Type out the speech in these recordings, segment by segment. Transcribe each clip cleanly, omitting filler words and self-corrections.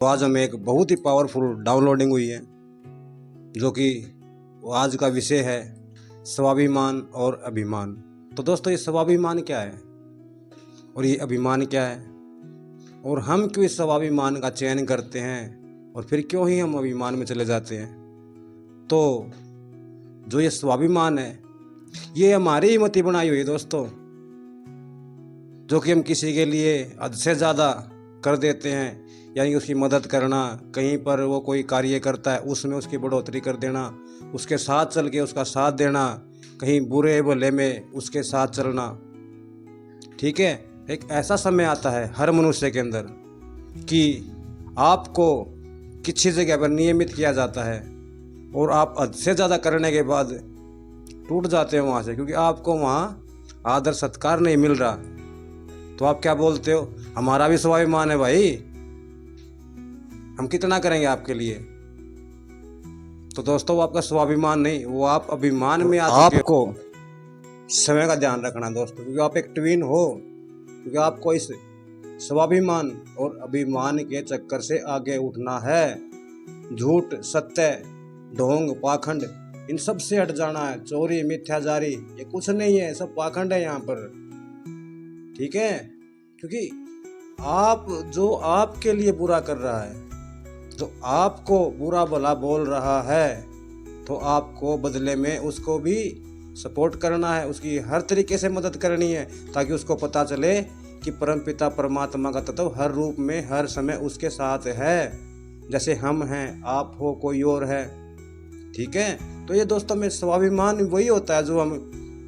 तो आज हमें एक बहुत ही पावरफुल डाउनलोडिंग हुई है, जो कि आज का विषय है स्वाभिमान और अभिमान। तो दोस्तों, ये स्वाभिमान क्या है और ये अभिमान क्या है, और हम क्यों इस स्वाभिमान का चयन करते हैं और फिर क्यों ही हम अभिमान में चले जाते हैं। तो जो ये स्वाभिमान है, ये हमारी ही मति बनाई हुई है दोस्तों, जो कि हम किसी के लिए हद से ज़्यादा कर देते हैं। यानी उसकी मदद करना, कहीं पर वो कोई कार्य करता है उसमें उसकी बढ़ोतरी कर देना, उसके साथ चल के उसका साथ देना, कहीं बुरे भले में उसके साथ चलना। ठीक है, एक ऐसा समय आता है हर मनुष्य के अंदर कि आपको किसी जगह पर नियमित किया जाता है और आप हद से ज़्यादा करने के बाद टूट जाते हो वहाँ से, क्योंकि आपको वहाँ आदर सत्कार नहीं मिल रहा। तो आप क्या बोलते हो, हमारा भी स्वाभिमान है भाई, हम कितना करेंगे आपके लिए। तो दोस्तों, वो आपका स्वाभिमान नहीं, वो आप अभिमान में आ चुके हो। आपको समय का ध्यान रखना दोस्तों, क्योंकि आप एक ट्विन हो, क्योंकि आपको इस स्वाभिमान और अभिमान के चक्कर से आगे उठना है। झूठ, सत्य, ढोंग, पाखंड, इन सब से हट जाना है। चोरी, मिथ्याचारी, ये कुछ नहीं है, सब पाखंड है यहाँ पर। ठीक है, क्योंकि आप जो आपके लिए बुरा कर रहा है, जो आपको बुरा भला बोल रहा है, तो आपको बदले में उसको भी सपोर्ट करना है, उसकी हर तरीके से मदद करनी है, ताकि उसको पता चले कि परमपिता परमात्मा का तत्व हर रूप में हर समय उसके साथ है। जैसे हम हैं, आप हो, कोई और है। ठीक है, तो ये दोस्तों में स्वाभिमान वही होता है जो हम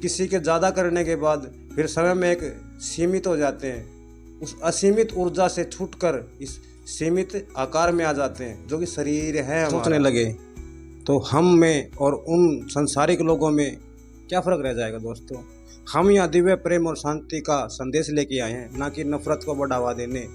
किसी के ज़्यादा करने के बाद फिर समय में एक सीमित हो जाते हैं, उस असीमित ऊर्जा से छूटकर इस सीमित आकार में आ जाते हैं, जो कि शरीर है। सोचने लगे तो हम में और उन संसारिक लोगों में क्या फ़र्क रह जाएगा दोस्तों। हम यहाँ दिव्य प्रेम और शांति का संदेश लेके आए हैं, ना कि नफरत को बढ़ावा देने।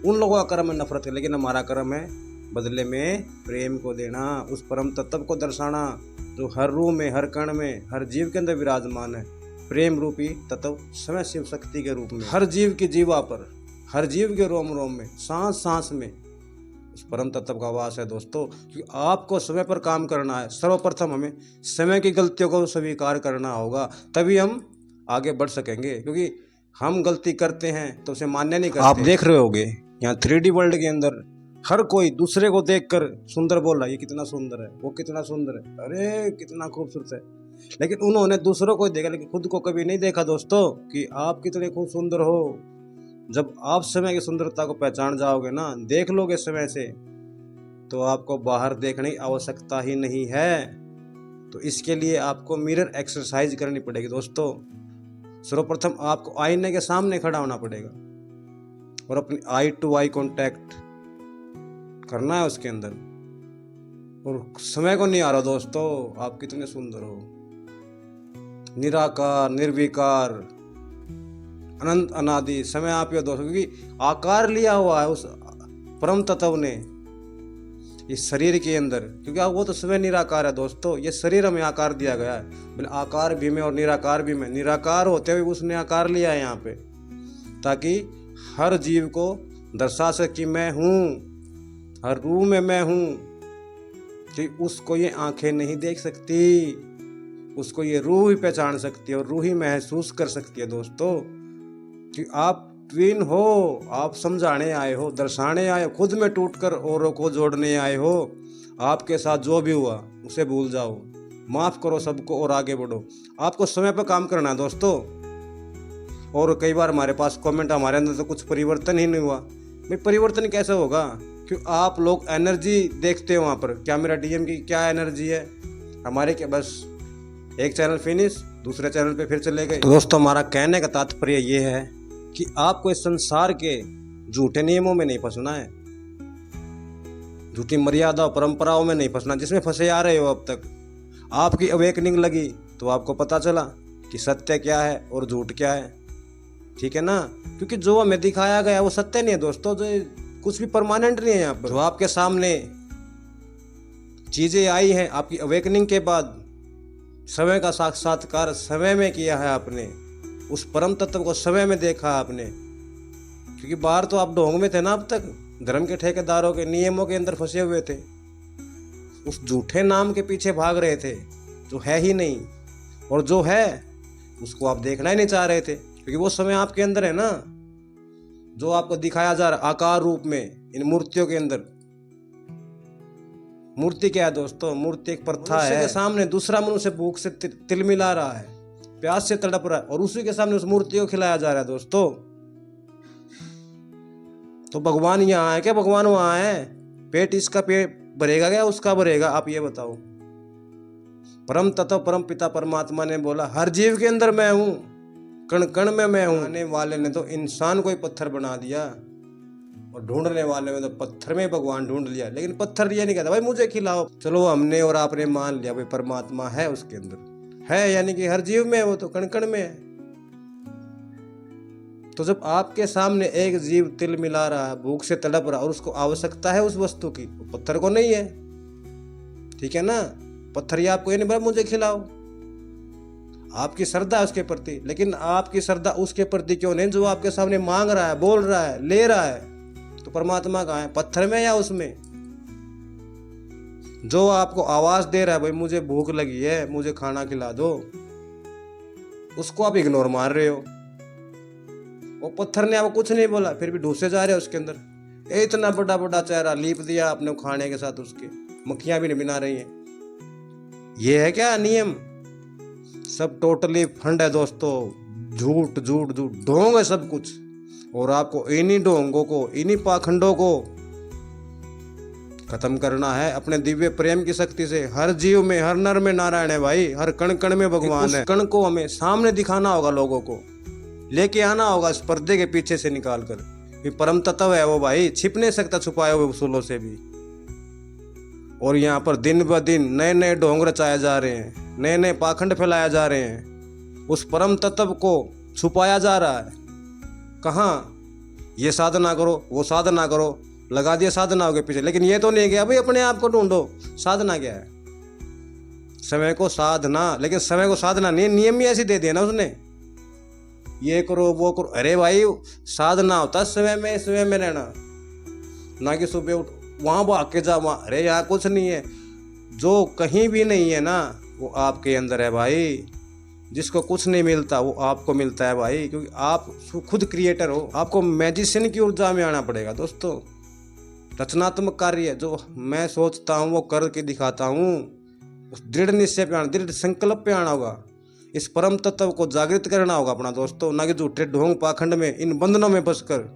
उन लोगों का कर्म है नफरत है, लेकिन हमारा कर्म है बदले में प्रेम को देना, उस परम तत्व को दर्शाना जो हर रूह में, हर कण में, हर जीव के अंदर विराजमान है। प्रेम रूपी तत्व समय शिव शक्ति के रूप में हर जीव की जीवा पर, हर जीव के रोम रोम में, सांस सांस में उस परम तत्व का वास है दोस्तों। क्योंकि आपको समय पर काम करना है। सर्वप्रथम हमें समय की गलतियों को स्वीकार करना होगा, तभी हम आगे बढ़ सकेंगे। क्योंकि हम गलती करते हैं तो उसे मान्य नहीं करते। आप देख रहे होगे यहाँ 3D वर्ल्ड के अंदर हर कोई दूसरे को देखकर सुंदर बोल रहा है, ये कितना सुंदर है, वो कितना सुंदर है, अरे कितना खूबसूरत है। लेकिन उन्होंने दूसरों को देखा, लेकिन खुद को कभी नहीं देखा दोस्तों कि आप कितने खूब सुंदर हो। जब आप समय की सुंदरता को पहचान जाओगे ना, देख लोगे समय से, तो आपको बाहर देखने की आवश्यकता ही नहीं है। तो इसके लिए आपको मिरर एक्सरसाइज करनी पड़ेगी दोस्तों। सर्वप्रथम आपको आईने के सामने खड़ा होना पड़ेगा और अपनी आई टू आई कांटेक्ट करना है उसके अंदर। और समय को नहीं आ रहा दोस्तों, आप कितने सुंदर हो, निराकार, निर्विकार, अनंत अनादि समय आप ही हो दोस्तों। क्योंकि आकार लिया हुआ है उस परम तत्व ने इस शरीर के अंदर, क्योंकि वो तो स्वयं निराकार है दोस्तों। ये शरीर हमें आकार दिया गया है, बोले आकार भी में और निराकार भी में। निराकार होते हुए उसने आकार लिया है यहाँ पे, ताकि हर जीव को दर्शा सके कि मैं हूँ, हर रूह में मैं हूँ। कि उसको ये आंखें नहीं देख सकती, उसको ये रूह ही पहचान सकती है और रूह ही महसूस कर सकती है दोस्तों। कि आप ट्विन हो, आप समझाने आए हो, दर्शाने आए हो, खुद में टूटकर औरों को जोड़ने आए हो। आपके साथ जो भी हुआ उसे भूल जाओ, माफ़ करो सबको और आगे बढ़ो। आपको समय पर काम करना है दोस्तों। और कई बार हमारे पास कमेंट, हमारे अंदर तो कुछ परिवर्तन ही नहीं हुआ। भाई परिवर्तन कैसे होगा, क्यों आप लोग एनर्जी देखते हो वहाँ पर। क्या मेरा डीएम की क्या एनर्जी है, हमारे क्या बस एक चैनल फिनिश, दूसरे चैनल पे फिर चले गए। तो दोस्तों, हमारा कहने का तात्पर्य ये है कि आपको इस संसार के झूठे नियमों में नहीं फंसना है, झूठी मर्यादा और परंपराओं में नहीं फंसना, जिसमें फंसे आ रहे हो अब तक। आपकी अवेकनिंग लगी तो आपको पता चला कि सत्य क्या है और झूठ क्या है। ठीक है ना, क्योंकि जो हमें दिखाया गया वो सत्य नहीं है दोस्तों। जो कुछ भी परमानेंट नहीं है यहाँ पर। जो आपके सामने चीजें आई हैं आपकी अवेकनिंग के बाद, समय का साक्षात्कार समय में किया है आपने, उस परम तत्व को समय में देखा आपने। क्योंकि बाहर तो आप ढोंग में थे ना अब तक, धर्म के ठेकेदारों के नियमों के अंदर फंसे हुए थे, उस झूठे नाम के पीछे भाग रहे थे जो है ही नहीं, और जो है उसको आप देखना ही नहीं चाह रहे थे, क्योंकि वो समय आपके अंदर है ना, जो आपको दिखाया जा रहा आकार रूप में इन मूर्तियों के अंदर। मूर्ति क्या है दोस्तों? मूर्ति एक प्रथा है के सामने दूसरा मनुष्य भूख से तिलमिला रहा है, प्यास से तड़प रहा है, और उसी के सामने उस मूर्ति को खिलाया जा रहा है दोस्तों। तो भगवान यहाँ है क्या? भगवान वहां है? पेट इसका पेट भरेगा क्या उसका भरेगा? आप ये बताओ। परम तत्व परम पिता परमात्मा ने बोला हर जीव के अंदर मैं हूं, कण कण में मैं हूं। आने वाले ने तो इंसान को ही पत्थर बना दिया, और ढूंढने वाले में तो पत्थर में भगवान ढूंढ लिया। लेकिन पत्थर ये नहीं कहता भाई मुझे खिलाओ। चलो हमने और आपने मान लिया भाई परमात्मा है उसके अंदर है, यानी कि हर जीव में, वो तो कण कण में है। तो जब आपके सामने एक जीव तिल मिला रहा है, भूख से तड़प रहा, और उसको आवश्यकता है उस वस्तु की, पत्थर को नहीं है, ठीक है ना? पत्थर ये आपको ये नहीं बोला मुझे खिलाओ, आपकी श्रद्धा है उसके प्रति, लेकिन आपकी श्रद्धा उसके प्रति क्यों नहीं जो आपके सामने मांग रहा है, बोल रहा है, ले रहा है। तो परमात्मा कहाँ है? पत्थर में या उसमें? जो आपको आवाज दे रहा है भाई मुझे भूख लगी है, मुझे खाना खिला दो, उसको आप इग्नोर मार रहे हो। वो पत्थर ने आपको कुछ नहीं बोला, फिर भी ढूंसे जा रहे हो उसके अंदर। इतना बड़ा बड़ा चेहरा लीप दिया आपने खाने के साथ, उसके मक्खियां भी नहीं बिना रही हैं। ये है क्या नियम? सब टोटली फंड है दोस्तों, झूठ झूठ झूठ, ढोंग है सब कुछ। और आपको इन्हीं ढोंगों को, इन्हीं पाखंडों को खत्म करना है अपने दिव्य प्रेम की शक्ति से। हर जीव में, हर नर में नारायण है भाई, हर कण कण में भगवान है। कण को हमें सामने दिखाना होगा, लोगों को लेके आना होगा इस पर्दे के पीछे से निकाल कर। परम तत्व है वो भाई, छिप नहीं सकता छुपाए हुए उसूलों से भी। और यहाँ पर दिन ब दिन नए नए ढोंग रचाए जा रहे हैं, नए नए पाखंड फैलाए जा रहे हैं, उस परम तत्व को छुपाया जा रहा है। कहाँ? ये साधना करो, वो साधना करो, लगा दिया साधनाओं के पीछे, लेकिन ये तो नहीं गया भाई अपने आप को ढूंढो। साधना क्या है? समय को साधना, लेकिन समय को साधना नहीं, नियम ही ऐसे दे दिया ना उसने, ये करो वो करो। अरे भाई साधना होता समय में रहना, ना कि सुबह उठ वहां भाग के जा वहां। अरे यहाँ कुछ नहीं है, जो कहीं भी नहीं है ना वो आपके अंदर है भाई। जिसको कुछ नहीं मिलता वो आपको मिलता है भाई, क्योंकि आप खुद क्रिएटर हो। आपको मैजिशियन की ऊर्जा में आना पड़ेगा दोस्तों। रचनात्मक कार्य जो मैं सोचता हूँ वो करके दिखाता हूँ, उस दृढ़ निश्चय पे आना, दृढ़ संकल्प पे आना होगा। इस परम तत्व को जागृत करना होगा अपना दोस्तों, ना कि झूठे ढोंग पाखंड में, इन बंधनों में फंसकर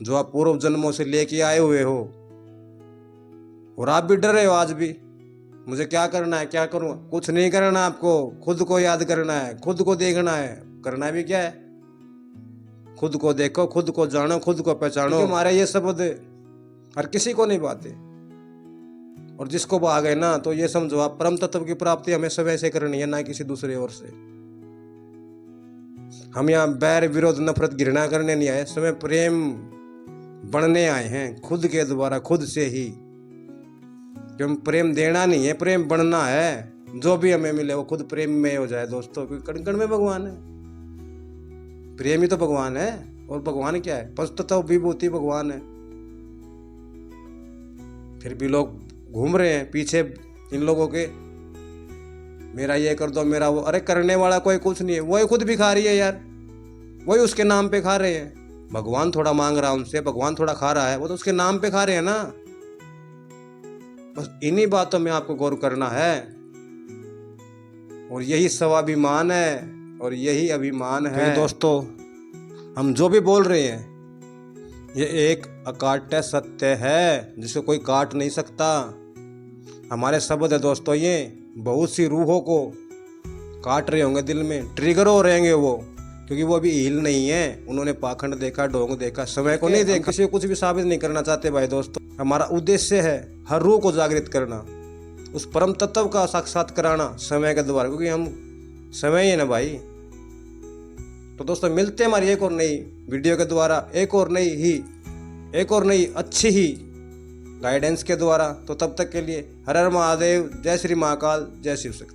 जो आप पूर्व जन्मों से लेके आए हुए हो। और आप भी डर रहे हो आज भी, मुझे क्या करना है, क्या करूं? कुछ नहीं करना आपको, खुद को याद करना है, खुद को देखना है। करना भी क्या है? खुद को देखो, खुद को जानो, खुद को पहचानो। हमारे ये शब्द हर किसी को नहीं पाते, और जिसको आ गए ना तो ये समझो आप परम तत्व की प्राप्ति हमें सब ऐसे करनी है, ना किसी दूसरे ओर से। हम यहाँ बैर विरोध नफरत घृणा करने नहीं आए, समय प्रेम बढ़ने आए हैं खुद के द्वारा, खुद से ही। क्यों? प्रेम देना नहीं है, प्रेम बढ़ना है। जो भी हमें मिले वो खुद प्रेम में हो जाए दोस्तों, क्योंकि कण कण में भगवान है। प्रेम ही तो भगवान है। और भगवान क्या है? पंचतत्व विभूति भगवान है। फिर भी लोग घूम रहे हैं पीछे इन लोगों के, मेरा ये कर दो, मेरा वो। अरे करने वाला कोई कुछ नहीं है, वही खुद भी खा रही है यार, वही उसके नाम पे खा रहे हैं। भगवान थोड़ा मांग रहा है उनसे, भगवान थोड़ा खा रहा है, वो तो उसके नाम पे खा रहे हैं ना। बस इन्हीं बातों में आपको गौर करना है, और यही स्वाभिमान है, और यही अभिमान है। तो दोस्तों हम जो भी बोल रहे हैं ये एक अकाट्य सत्य है, जिसे कोई काट नहीं सकता। हमारे शब्द है दोस्तों, ये बहुत सी रूहों को काट रहे होंगे, दिल में ट्रिगर हो रहेंगे वो, क्योंकि वो अभी हील नहीं है। उन्होंने पाखंड देखा, ढोंग देखा, समय को नहीं देखा। किसी को कुछ भी साबित नहीं करना चाहते भाई दोस्तों। हमारा उद्देश्य है हर रूह को जागृत करना, उस परम तत्व का साक्षात कराना समय के द्वारा, क्योंकि हम समय ही है ना भाई। तो दोस्तों मिलते हैं हमारी एक और नई वीडियो के द्वारा, एक और नई अच्छी ही गाइडेंस के द्वारा। तो तब तक के लिए हर हर महादेव, जय श्री महाकाल, जय शिव शक्ति।